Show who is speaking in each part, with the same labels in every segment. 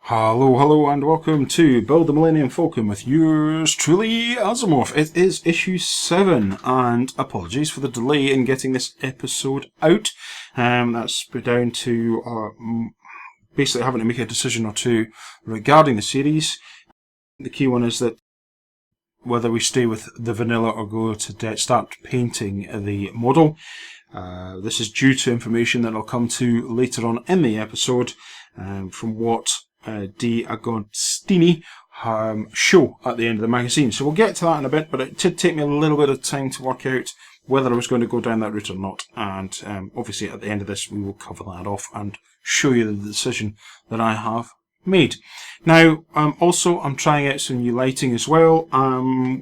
Speaker 1: Hello, and welcome to Build the Millennium Falcon with yours truly, Azarmorph. It is issue 7, and apologies for the delay in getting this episode out. That's down to basically having to make a decision or two regarding the series. The key one is that whether we stay with the vanilla or go to start painting the model. This is due to information that I'll come to later on in the episode from what Di Agostini show at the end of the magazine. So we'll get to that in a bit, but it did take me a little bit of time to work out whether I was going to go down that route or not. And obviously at the end of this we will cover that off and show you the decision that I have made. Now, also I'm trying out some new lighting as well,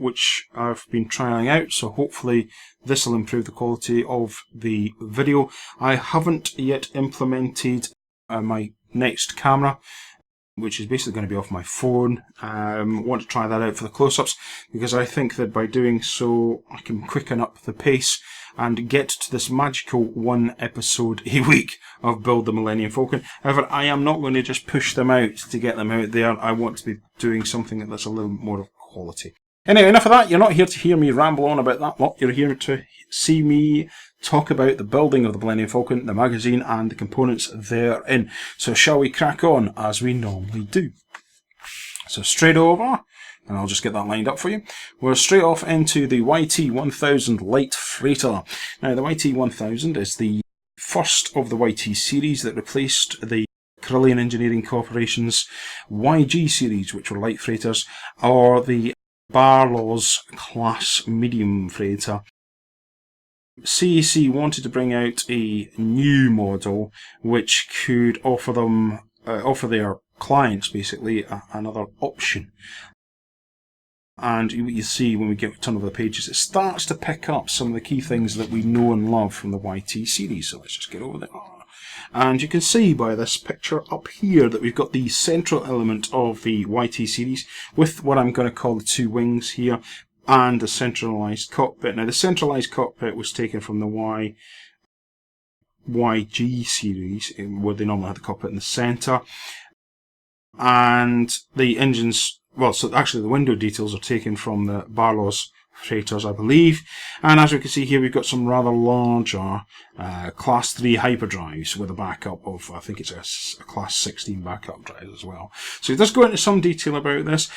Speaker 1: which I've been trying out, so hopefully this will improve the quality of the video. I haven't yet implemented my next camera, which is basically going to be off my phone. Want to try that out for the close-ups, because I think that by doing so I can quicken up the pace and get to this magical 1 episode a week of Build the Millennium Falcon. However, I am not going to just push them out to get them out there. I want to be doing something that's a little more of quality. Anyway, enough of that. You're not here to hear me ramble on about that lot. You're here to see me talk about the building of the Millennium Falcon, the magazine, and the components therein. So shall we crack on as we normally do? So straight over, and I'll just get that lined up for you. We're straight off into the YT1000 Light Freighter. Now, the YT1000 is the first of the YT series that replaced the Carillion Engineering Corporation's YG series, which were light freighters, or the Barlow's class medium freighter. CEC wanted to bring out a new model which could offer them, offer their clients basically another option. And you see when we get a ton of the pages, it starts to pick up some of the key things that we know and love from the YT series. So let's just get over there. And you can see by this picture up here that we've got the central element of the YT series with what I'm going to call the two wings here and the centralized cockpit. Now, the centralized cockpit was taken from the YG series, where they normally had the cockpit in the center. And the engines, well, so actually the window details are taken from the Barlow's freighters, I believe. And as we can see here, we've got some rather larger Class 3 hyperdrives with a backup of, I think it's a Class 16 backup drive as well. So it does go into some detail about this.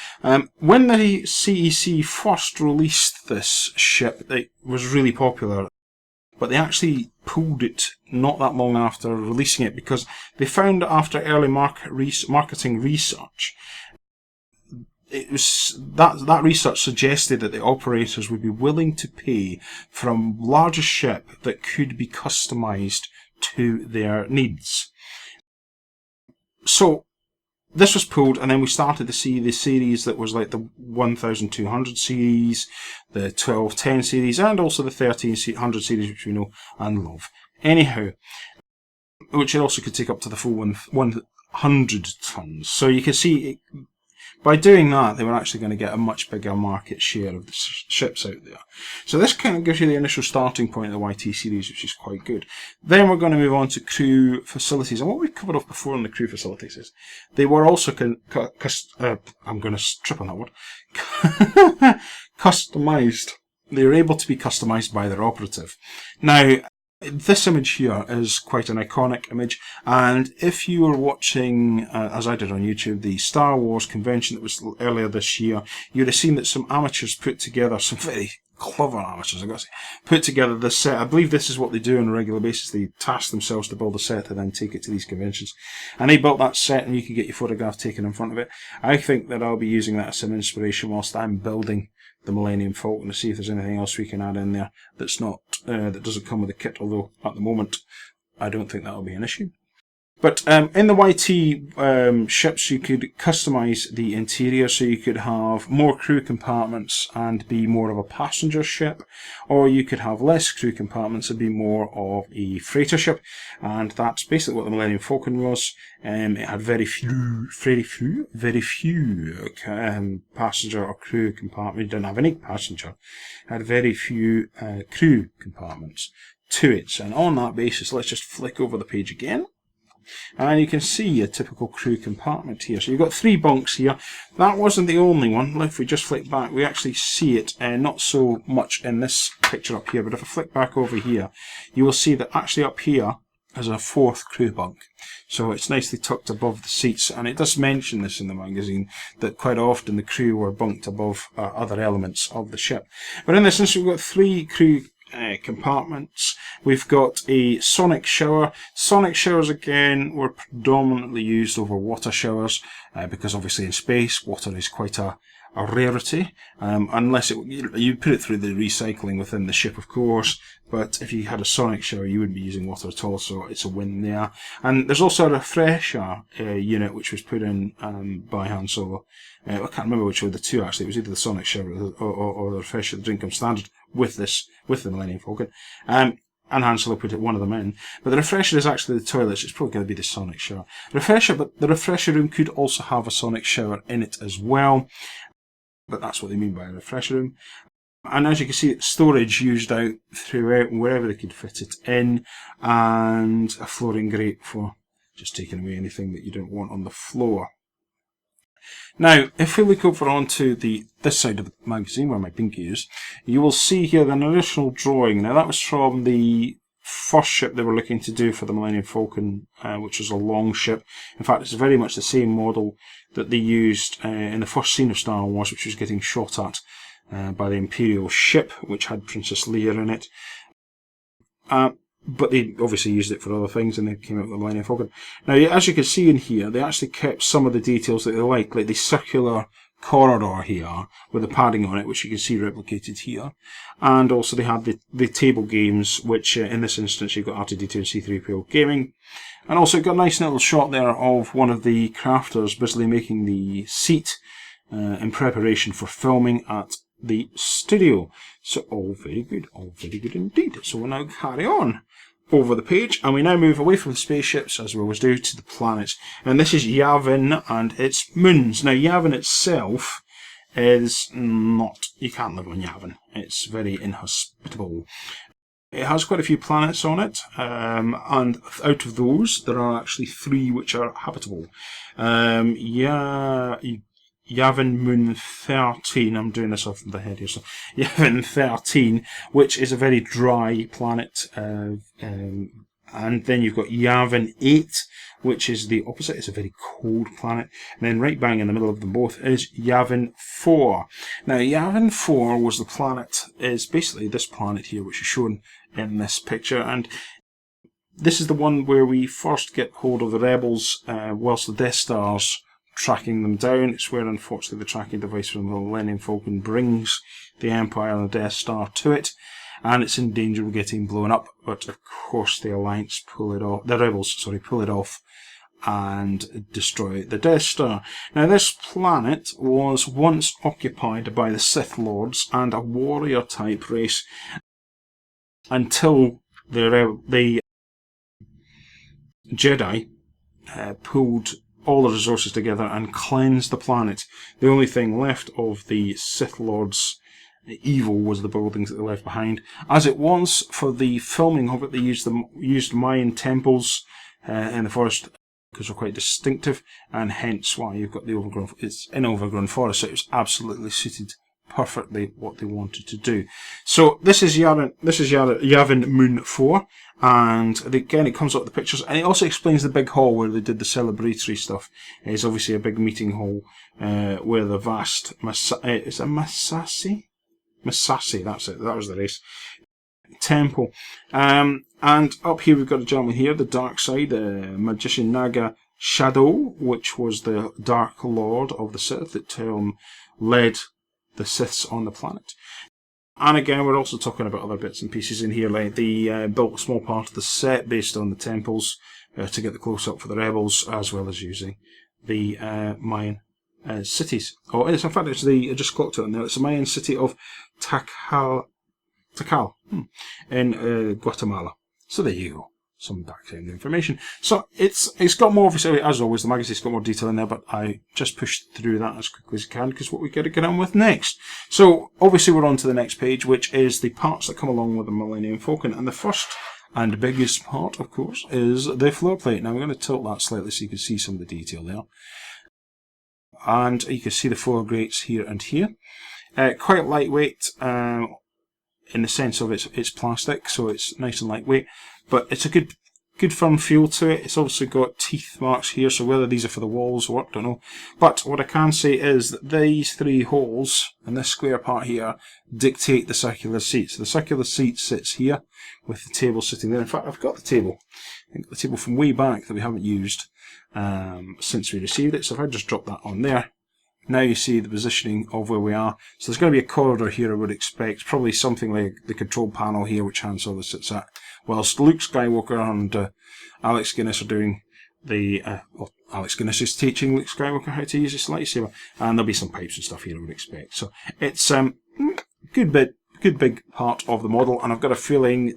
Speaker 1: When the CEC first released this ship, it was really popular, but they actually pulled it not that long after releasing it, because they found after early marketing research, it was that research suggested that the operators would be willing to pay for a larger ship that could be customized to their needs. So this was pulled, and then we started to see the series that was like the 1200 series, the 1210 series, and also the 1300 series, which we know and love. Anyhow, which it also could take up to the full 100 tons. So you can see, by doing that, they were actually going to get a much bigger market share of the ships out there. So this kind of gives you the initial starting point of the YT series, which is quite good. Then we're going to move on to crew facilities. And what we've covered off before in the crew facilities is they were also, I'm going to trip on that word, customized. They were able to be customized by their operative. Now, this image here is quite an iconic image, and if you were watching, as I did on YouTube, the Star Wars convention that was earlier this year, you'd have seen that some amateurs put together, some very clever amateurs, I've got to say, put together this set. I believe this is what they do on a regular basis. They task themselves to build a set and then take it to these conventions. And they built that set, and you can get your photograph taken in front of it. I think that I'll be using that as some inspiration whilst I'm building the Millennium Falcon, to see if there's anything else we can add in there that's not that doesn't come with the kit, although at the moment I don't think that'll be an issue. But in the YT ships, you could customize the interior, so you could have more crew compartments and be more of a passenger ship, or you could have less crew compartments and be more of a freighter ship. And that's basically what the Millennium Falcon was. It had very few passenger or crew compartments. It didn't have any passenger. It had very few crew compartments to it. And on that basis, let's just flick over the page again. And you can see a typical crew compartment here. So you've got 3 bunks here. That wasn't the only one. If we just flick back, we actually see it, not so much in this picture up here, but if I flick back over here, you will see that actually up here is a 4th crew bunk. So it's nicely tucked above the seats, and it does mention this in the magazine, that quite often the crew were bunked above other elements of the ship. But in this instance, we've got 3 crew compartments. We've got a sonic shower. Sonic showers, again, were predominantly used over water showers, because obviously in space, water is quite a rarity, unless you put it through the recycling within the ship, of course. But if you had a sonic shower, you wouldn't be using water at all, so it's a win there. And there's also a refresher unit which was put in by Han Solo. I can't remember which were the two, actually. It was either the sonic shower or the refresher that didn't come standard with the Millennium Falcon. And Han Solo put one of them in. But the refresher is actually the toilets. It's probably going to be the sonic shower. But the refresher room could also have a sonic shower in it as well. But that's what they mean by a refresher room. And as you can see, storage used out throughout wherever they could fit it in, and a flooring grate for just taking away anything that you don't want on the floor. Now, if we look over onto this side of the magazine where my pinky is, you will see here an additional drawing. Now, that was from the first ship they were looking to do for the Millennium Falcon, which was a long ship. In fact, it's very much the same model that they used in the first scene of Star Wars, which was getting shot at by the Imperial ship, which had Princess Leia in it. But they obviously used it for other things, and they came out with the Millennium Falcon. Now, as you can see in here, they actually kept some of the details that they like the circular corridor here with the padding on it, which you can see replicated here. And also they had the table games, which in this instance you've got R2-D2 and C-3PO gaming. And also got a nice little shot there of one of the crafters busily making the seat in preparation for filming at the studio. So all very good indeed. So we'll now carry on over the page, and we now move away from the spaceships, as we always do, to the planets. And this is Yavin and its moons. Now, Yavin itself is not... You can't live on Yavin. It's very inhospitable. It has quite a few planets on it, and out of those, there are actually 3 which are habitable. Yavin Moon 13, I'm doing this off the head here, so Yavin 13, which is a very dry planet, and then you've got Yavin 8, which is the opposite, it's a very cold planet, and then right bang in the middle of them both is Yavin 4. Now, Yavin 4 was the planet, is basically this planet here, which is shown in this picture, and this is the one where we first get hold of the rebels, whilst the Death Star's tracking them down. It's where, unfortunately, the tracking device from the Millennium Falcon brings the Empire and the Death Star to it, and it's in danger of getting blown up. But of course, the Alliance pull it off. The rebels, sorry, pull it off and destroy the Death Star. Now, this planet was once occupied by the Sith Lords and a warrior-type race until the Jedi pulled all the resources together and cleansed the planet. The only thing left of the Sith Lords' evil was the buildings that they left behind. As it was, for the filming of it, they used Mayan temples in the forest, because they're quite distinctive, and hence why you've got the overgrown... It's an overgrown forest, so it was absolutely suited perfectly what they wanted to do. So this is Yavin Moon 4, and again it comes up with the pictures, and it also explains the big hall where they did the celebratory stuff. It's obviously a big meeting hall where the vast it's a Masasi, that's it, that was the race temple. And up here we've got a gentleman here, the dark side, magician Naga Shadow, which was the Dark Lord of the Sith that led the Siths on the planet. And again, we're also talking about other bits and pieces in here, like they built a small part of the set based on the temples to get the close-up for the rebels, as well as using the Mayan cities. Oh, in fact, I just clocked it on there. It's the Mayan city of Tikal in Guatemala. So there you go. Some background information. So it's got more, obviously, as always, the magazine's got more detail in there, but I just pushed through that as quickly as I can, because what we got to get on with next. So obviously we're on to the next page, which is the parts that come along with the Millennium Falcon, and the first And the biggest part, of course, is the floor plate. Now I'm going to tilt that slightly so you can see some of the detail there. And you can see the four grates here and here. Quite lightweight in the sense of it's plastic, so it's nice and lightweight. But it's a good firm feel to it. It's also got teeth marks here, so whether these are for the walls or what, don't know. But what I can say is that these three holes and this square part here dictate the circular seat. So the circular seat sits here with the table sitting there. In fact, I've got the table. I think the table from way back that we haven't used since we received it. So if I just drop that on there, now you see the positioning of where we are. So there's going to be a corridor here, I would expect. Probably something like the control panel here, which Han Solo sits at. Whilst Luke Skywalker and Alex Guinness are doing the... well, Alex Guinness is teaching Luke Skywalker how to use his lightsaber. And there'll be some pipes and stuff here, I would expect. So it's good big part of the model. And I've got a feeling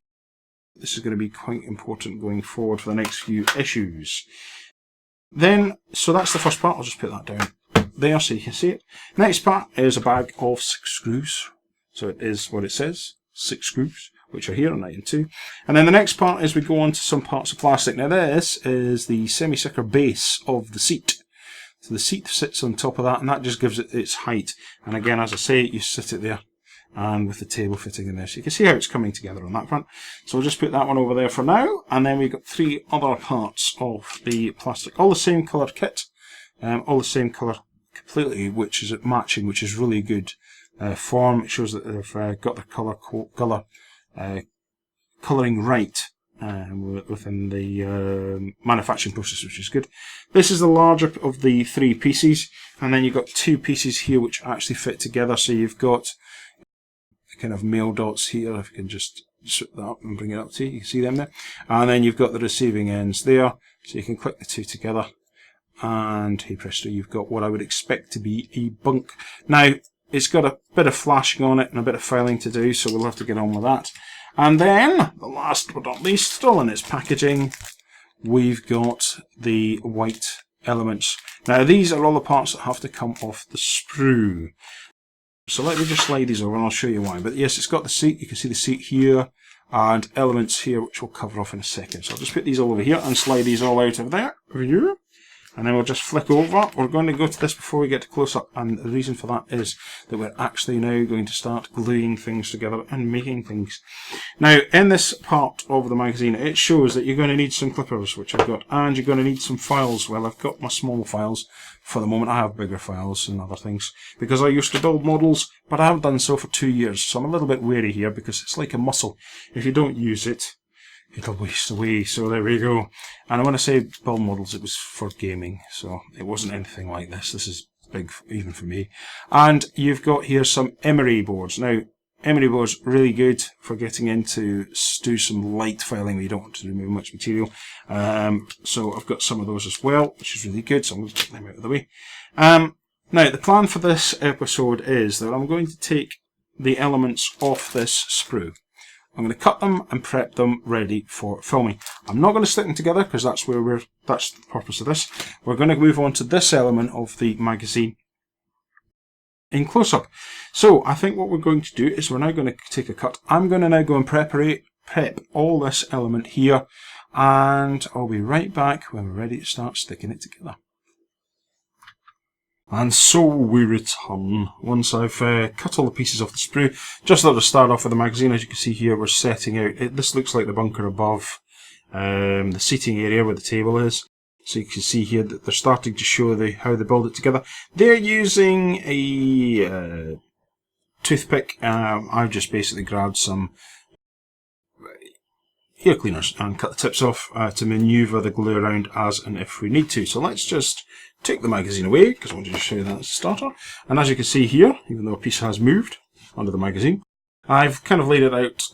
Speaker 1: this is going to be quite important going forward for the next few issues. Then, so that's the first part. I'll just put that down there so you can see it. Next part is a bag of 6 screws. So it is what it says, 6 screws, which are here on item 2. And then the next part is we go on to some parts of plastic. Now this is the semicircular base of the seat. So the seat sits on top of that, and that just gives it its height. And again, as I say, you sit it there, and with the table fitting in there. So you can see how it's coming together on that front. So we'll just put that one over there for now. And then we've got 3 other parts of the plastic. All the same colour kit. All the same colour completely, which is matching, which is really good form. It shows that they've got the colouring right within the manufacturing process, which is good. This is the larger of the 3 pieces, and then you've got 2 pieces here which actually fit together. So you've got the kind of male dots here. If you can just strip that up and bring it up to you, you can see them there. And then you've got the receiving ends there, so you can click the 2 together. And hey presto, you've got what I would expect to be a bunk. Now, it's got a bit of flashing on it and a bit of filing to do, so we'll have to get on with that. And then, the last but not least, still in its packaging, we've got the white elements. Now, these are all the parts that have to come off the sprue. So let me just slide these over and I'll show you why. But yes, it's got the seat, you can see the seat here, and elements here, which we'll cover off in a second. So I'll just put these all over here and slide these all out of there, over here. And then we'll just flick over. We're going to go to this before we get to close up, and the reason for that is that we're actually now going to start gluing things together and making things. Now, in this part of the magazine, it shows that you're going to need some clippers, which I've got, and you're going to need some files. Well, I've got my small files for the moment. I have bigger files and other things, because I used to build models, but I haven't done so for 2 years, so I'm a little bit wary here, because it's like a muscle. If you don't use it, it'll waste away. So there we go. And I want to say build models, it was for gaming, so it wasn't anything like this. This is big even for me. And you've got here some emery boards. Now, emery boards really good for getting into do some light filing where you don't want to remove much material. So I've got some of those as well, which is really good. So I'm going to take them out of the way. Now, the plan for this episode is that I'm going to take the elements off this sprue. I'm going to cut them and prep them ready for filming. I'm not going to stick them together because that's that's the purpose of this. We're going to move on to this element of the magazine in close-up. So I think what we're going to do is we're now going to take a cut. I'm going to now go and prep all this element here, and I'll be right back when we're ready to start sticking it together. And so we return once I've cut all the pieces off the sprue. Just thought to start off with the magazine. As you can see here, we're setting out. This looks like the bunker above the seating area where the table is. So you can see here that they're starting to show how they build it together. They're using a toothpick. I've just basically grabbed some ear cleaners and cut the tips off to manoeuvre the glue around as and if we need to. So let's just take the magazine away, because I wanted to show you that as a starter. And as you can see here, even though a piece has moved under the magazine, I've kind of laid it out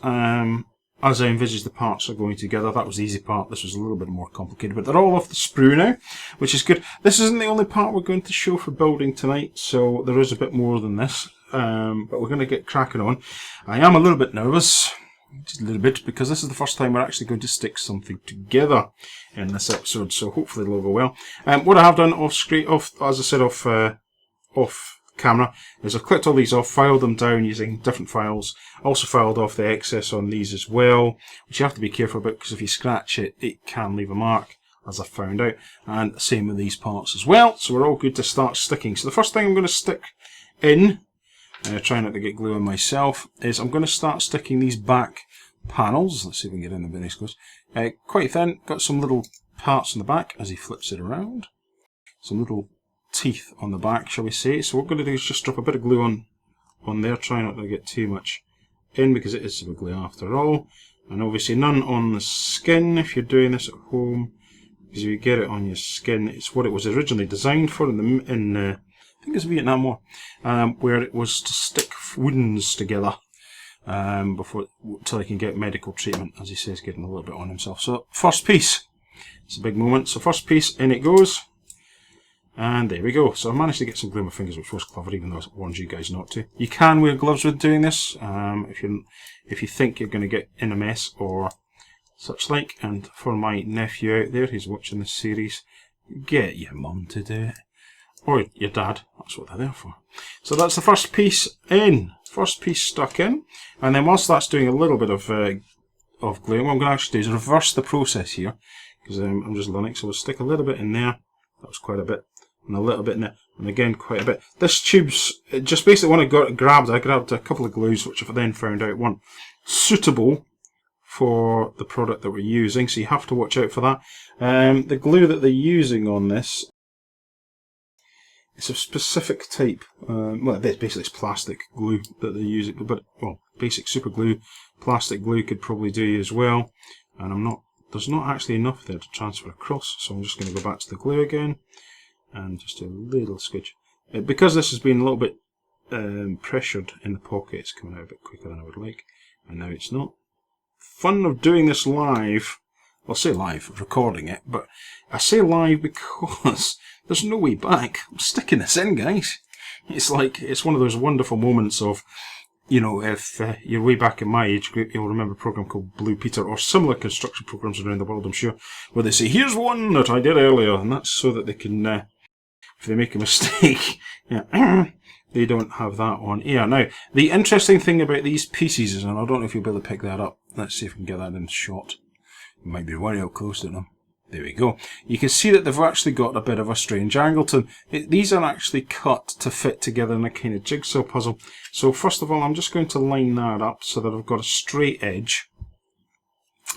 Speaker 1: as I envisaged the parts are going together. That was the easy part. This was a little bit more complicated, but they're all off the sprue now, which is good. This isn't the only part we're going to show for building tonight, so there is a bit more than this, but we're going to get cracking on. I am a little bit nervous, just a little bit, because this is the first time we're actually going to stick something together in this episode, so hopefully it'll go well. What I have done off camera is I've clicked all these off, filed them down using different files, also filed off the excess on these as well, which you have to be careful about because if you scratch it, it can leave a mark, as I found out, and same with these parts as well. So we're all good to start sticking. So the first thing I'm going to stick in, try not to get glue on myself, is I'm going to start sticking these back panels. Let's see if we can get in the very close. Quite thin, got some little parts on the back as he flips it around. Some little teeth on the back, shall we say. So what we're going to do is just drop a bit of glue on there, try not to get too much in because it is super glue after all. And obviously none on the skin if you're doing this at home, because if you get it on your skin, it's what it was originally designed for in I think it's Vietnam War, where it was to stick wounds together till he can get medical treatment, as he says, getting a little bit on himself. So first piece, it's a big moment. So first piece, in it goes. And there we go. So I managed to get some glue on my fingers, which was clever, even though I warned you guys not to. You can wear gloves with doing this, if you think you're going to get in a mess or such like. And for my nephew out there who's watching this series, get your mum to do it. Or your dad, that's what they're there for. So that's the first piece in. First piece stuck in. And then whilst that's doing a little bit of glue, what I'm going to actually do is reverse the process here. Because I'm just learning, so we'll stick a little bit in there. That was quite a bit. And a little bit in there, and again quite a bit. This tube's just basically when I grabbed a couple of glues which I then found out weren't suitable for the product that we're using, so you have to watch out for that. The glue that they're using on this, it's a specific type, well basically it's plastic glue that they're using, but well, basic super glue, plastic glue could probably do as well, and there's not actually enough there to transfer across, so I'm just going to go back to the glue again. And just a little sketch. Because this has been a little bit pressured in the pocket, it's coming out a bit quicker than I would like. And now it's not. Fun of doing this live, well, I say live, recording it, but I say live because there's no way back. I'm sticking this in, guys. It's like, it's one of those wonderful moments of, you know, if you're way back in my age group, you'll remember a program called Blue Peter, or similar construction programs around the world, I'm sure, where they say, here's one that I did earlier, and that's so that they can, if they make a mistake, yeah, they don't have that on here. Now, the interesting thing about these pieces is, and I don't know if you'll be able to pick that up, let's see if we can get that in shot. You might be very up close to them. There we go. You can see that they've actually got a bit of a strange angle to them. These are actually cut to fit together in a kind of jigsaw puzzle. So first of all, I'm just going to line that up so that I've got a straight edge.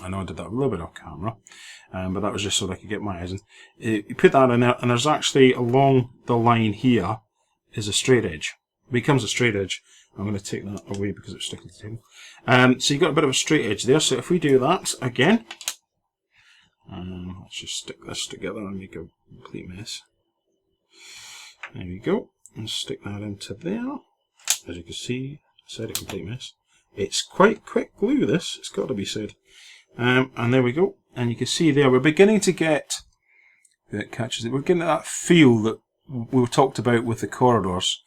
Speaker 1: I know I did that a little bit off camera, but that was just so that I could get my eyes in. You put that in there, and there's actually along the line here is a straight edge. It becomes a straight edge. I'm going to take that away because it's sticking to the table. So you've got a bit of a straight edge there. So if we do that again, let's just stick this together and make a complete mess. There we go. And stick that into there. As you can see, I said a complete mess. It's quite quick glue, this. It's got to be said. And there we go. And you can see there, we're beginning to get, that catches it, we're getting that feel that we talked about with the corridors.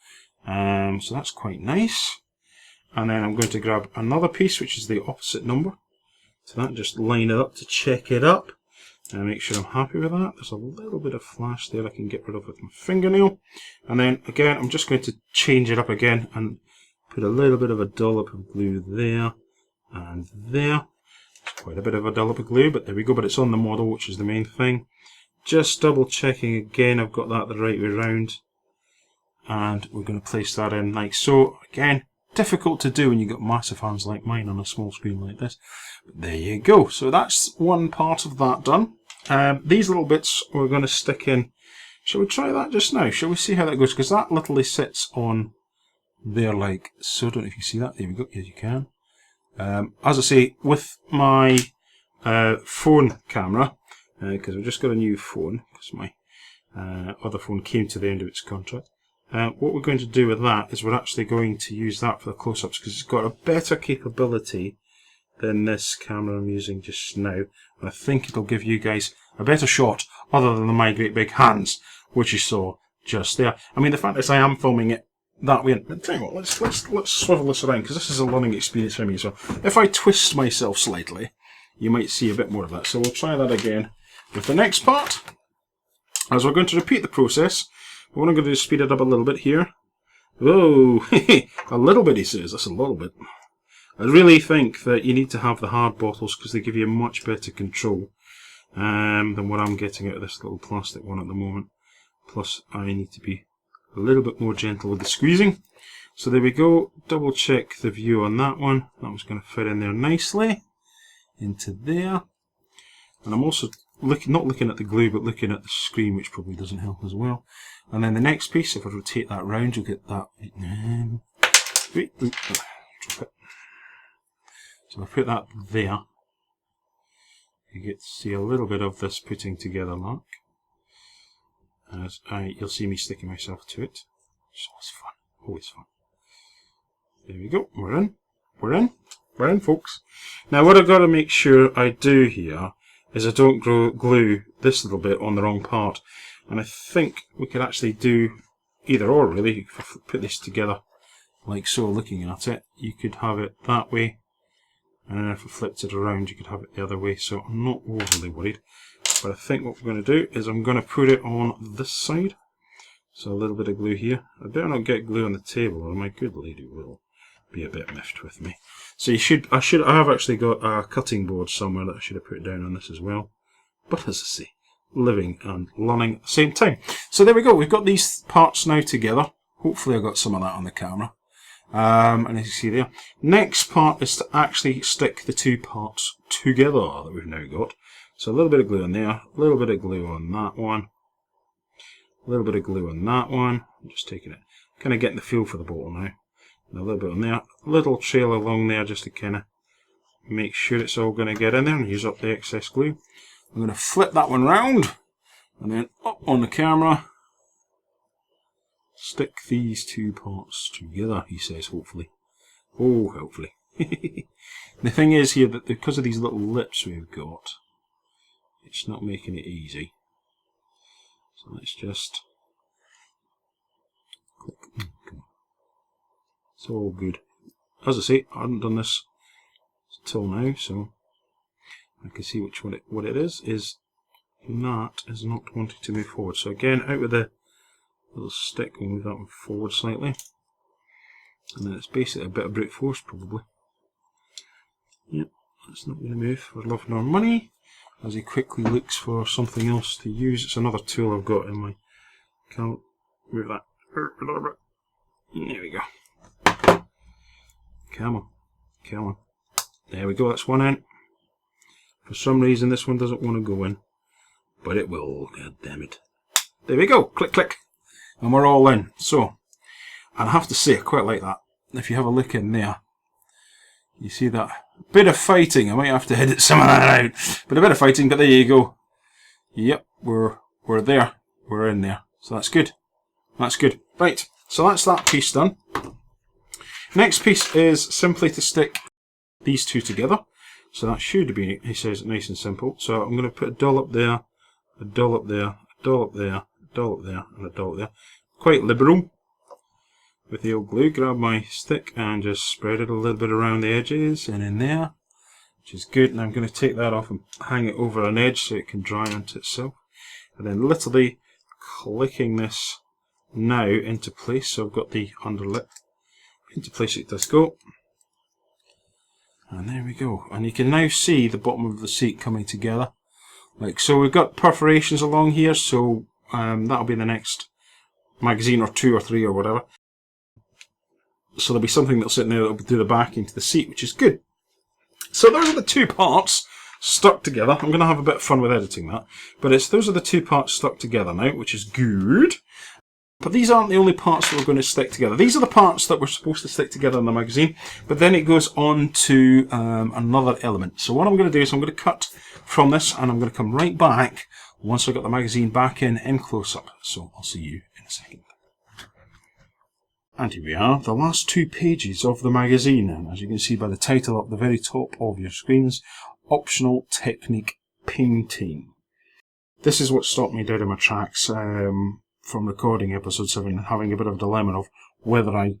Speaker 1: So that's quite nice. And then I'm going to grab another piece, which is the opposite number. So that, just line it up to check it up. And make sure I'm happy with that. There's a little bit of flash there I can get rid of with my fingernail. And then again, I'm just going to change it up again and put a little bit of a dollop of glue there and there. It's quite a bit of a dollop of glue, but there we go. But it's on the model, which is the main thing. Just double checking again, I've got that the right way round. And we're going to place that in like so. Again, difficult to do when you've got massive hands like mine on a small screen like this. But there you go. So that's one part of that done. These little bits we're going to stick in. Shall we try that just now? Shall we see how that goes? Because that literally sits on there like so. I don't know if you see that. There we go. Yes, you can. As I say, with my phone camera, because I've just got a new phone, because my other phone came to the end of its contract. What we're going to do with that is we're actually going to use that for the close-ups because it's got a better capability than this camera I'm using just now. And I think it'll give you guys a better shot other than my great big hands, which you saw just there. I mean, the fact is I am filming it that way. But tell you what, let's swivel this around because this is a learning experience for me as well. If I twist myself slightly, you might see a bit more of that. So we'll try that again with the next part. As we're going to repeat the process, what I'm going to do is speed it up a little bit here. Oh, a little bit, he says. That's a little bit. I really think that you need to have the hard bottles because they give you much better control than what I'm getting out of this little plastic one at the moment. Plus, I need to be a little bit more gentle with the squeezing. So there we go. Double check the view on that one. That was going to fit in there nicely into there. And I'm also not looking at the glue, but looking at the screen, which probably doesn't help as well. And then the next piece, if I rotate that round, you'll get that. Drop it. So I put that there. You get to see a little bit of this putting together mark. As you'll see me sticking myself to it. So it's fun. Always fun. There we go. We're in. We're in. We're in, folks. Now what I've got to make sure I do here is I don't glue this little bit on the wrong part. And I think we could actually do either or, really. If I put this together like so, looking at it, you could have it that way. And then if I flipped it around, you could have it the other way. So I'm not overly worried. But I think what we're going to do is I'm going to put it on this side. So a little bit of glue here. I better not get glue on the table, or my good lady will be a bit miffed with me. So I have actually got a cutting board somewhere that I should have put down on this as well. But as I say, living and learning at the same time. So there we go. We've got these parts now together. Hopefully I got some of that on the camera. And as you see there, next part is to actually stick the two parts together that we've now got. So a little bit of glue on there, a little bit of glue on that one, a little bit of glue on that one. I'm just taking it, kind of getting the feel for the bottle now. And a little bit on there, a little trail along there just to kind of make sure it's all going to get in there and use up the excess glue. I'm going to flip that one round and then up on the camera. Stick these two parts together, he says, hopefully. Oh, hopefully. The thing is here that because of these little lips we've got, it's not making it easy. So let's just click. Come on. It's all good. As I say, I haven't done this till now, so I can see what it is that is not wanting to move forward. So again, out with the little stick, we'll move that one forward slightly. And then it's basically a bit of brute force, probably. Yep, that's not going to move for love nor money. As he quickly looks for something else to use. It's another tool I've got in my account. Move that a little bit. There we go. Come on. Come on. There we go, that's one in. For some reason this one doesn't want to go in. But it will, god damn it. There we go, click click. And we're all in. So, and I have to say I quite like that. If you have a look in there, you see that bit of fighting. I might have to edit some of that out. But a bit of fighting, but there you go. Yep, we're there. We're in there. So that's good. That's good. Right, so that's that piece done. Next piece is simply to stick these two together. So that should be, he says, nice and simple. So I'm going to put a dollop there, a dollop there, a dollop there, a dollop there, and a dollop there. Quite liberal with the old glue. Grab my stick and just spread it a little bit around the edges and in there, which is good. And I'm going to take that off and hang it over an edge so it can dry onto itself. And then literally clicking this now into place. So I've got the underlip into place. It does go. And there we go. And you can now see the bottom of the seat coming together. Like so. We've got perforations along here, so that'll be the next magazine or 2 or 3 or whatever. So there'll be something that'll sit in there that'll do the backing to the seat, which is good. So those are the two parts stuck together. I'm going to have a bit of fun with editing that. But those are the two parts stuck together now, which is good. But these aren't the only parts that we're going to stick together. These are the parts that we're supposed to stick together in the magazine. But then it goes on to another element. So what I'm going to do is I'm going to cut from this and I'm going to come right back once I've got the magazine back in close-up. So I'll see you in a second. And here we are, the last 2 pages of the magazine. And as you can see by the title up the very top of your screens, Optional Technique Painting. This is what stopped me dead in my tracks from recording episode 7 and having a bit of a dilemma of whether I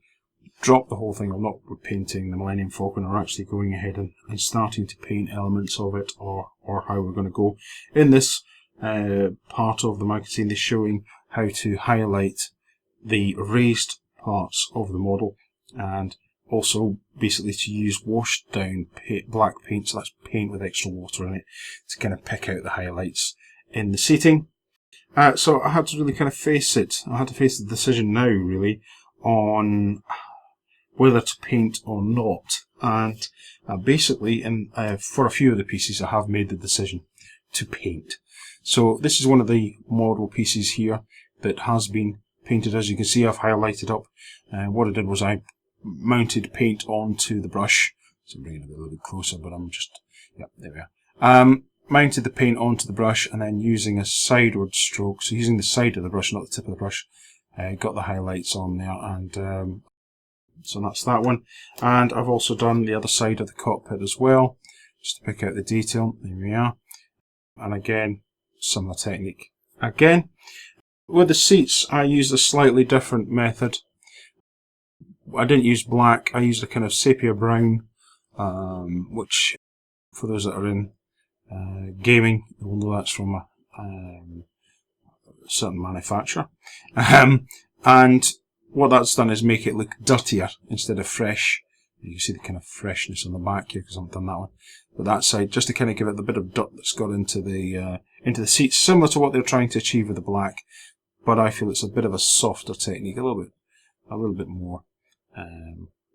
Speaker 1: drop the whole thing or not with painting the Millennium Falcon, or actually going ahead and starting to paint elements of it, or how we're going to go. In this part of the magazine is showing how to highlight the raised parts of the model, and also basically to use washed down black paint, so that's paint with extra water in it, to kind of pick out the highlights in the seating. So I had to really kind of face it. I had to face the decision now, really, on whether to paint or not. And basically, for a few of the pieces, I have made the decision to paint. So this is one of the model pieces here that has been painted. As you can see, I've highlighted up. What I did was I mounted paint onto the brush. So I'm bringing it a little bit closer, but I'm just, yeah, there we are. Mounted the paint onto the brush, and then using a sideward stroke, so using the side of the brush, not the tip of the brush, got the highlights on there, and so that's that one. And I've also done the other side of the cockpit as well, just to pick out the detail. There we are. And again, similar technique. Again, with the seats, I used a slightly different method. I didn't use black, I used a kind of sepia brown, which, for those that are in gaming, will know that's from a certain manufacturer. And what that's done is make it look dirtier instead of fresh. You can see the kind of freshness on the back here because I haven't done that one. But that side, just to kind of give it the bit of dirt that's got into the seats, similar to what they're trying to achieve with the black. But I feel it's a bit of a softer technique, a little bit more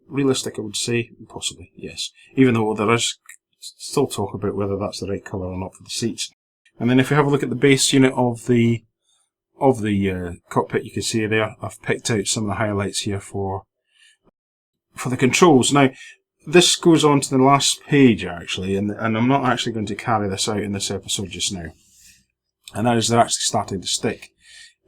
Speaker 1: realistic, I would say, possibly, yes. Even though there is still talk about whether that's the right colour or not for the seats. And then if you have a look at the base unit of the cockpit, you can see there I've picked out some of the highlights here for the controls. Now this goes on to the last page actually, and I'm not actually going to carry this out in this episode just now. And that is they're actually starting to stick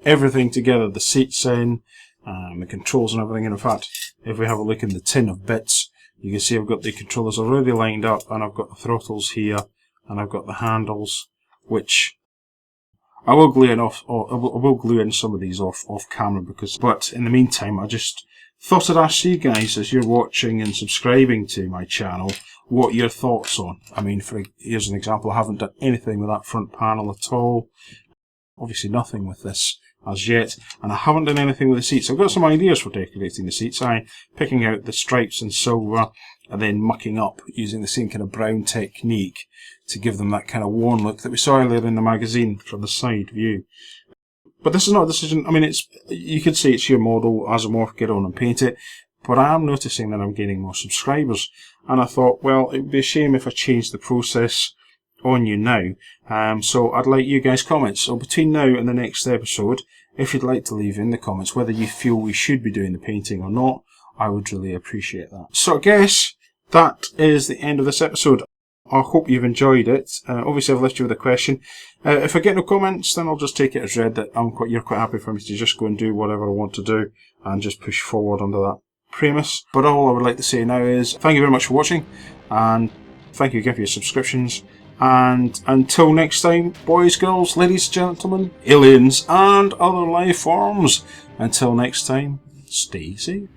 Speaker 1: everything together, the seats in, the controls and everything. And in fact, if we have a look in the tin of bits, you can see I've got the controllers already lined up, and I've got the throttles here, and I've got the handles, which I will glue in I will glue in some of these off camera, but in the meantime, I just thought I'd ask you guys, as you're watching and subscribing to my channel, what your thoughts on. I mean, here's an example. I haven't done anything with that front panel at all. Obviously nothing with this as yet, and I haven't done anything with the seats. I've got some ideas for decorating the seats. Picking out the stripes and silver, and then mucking up using the same kind of brown technique to give them that kind of worn look that we saw earlier in the magazine from the side view. But this is not a decision. I mean, you could say it's your model, Azarmorph, get on and paint it. But I am noticing that I'm gaining more subscribers, and I thought, well, it would be a shame if I changed the process on you now. So I'd like you guys' comments. So between now and the next episode, if you'd like to leave in the comments whether you feel we should be doing the painting or not, I would really appreciate that. So I guess that is the end of this episode. I hope you've enjoyed it. Obviously I've left you with a question. If I get no comments, then I'll just take it as read that you're quite happy for me to just go and do whatever I want to do and just push forward under that premise. But all I would like to say now is thank you very much for watching, and thank you again for your subscriptions. And until next time, boys, girls, ladies, gentlemen, aliens, and other life forms, until next time, stay safe.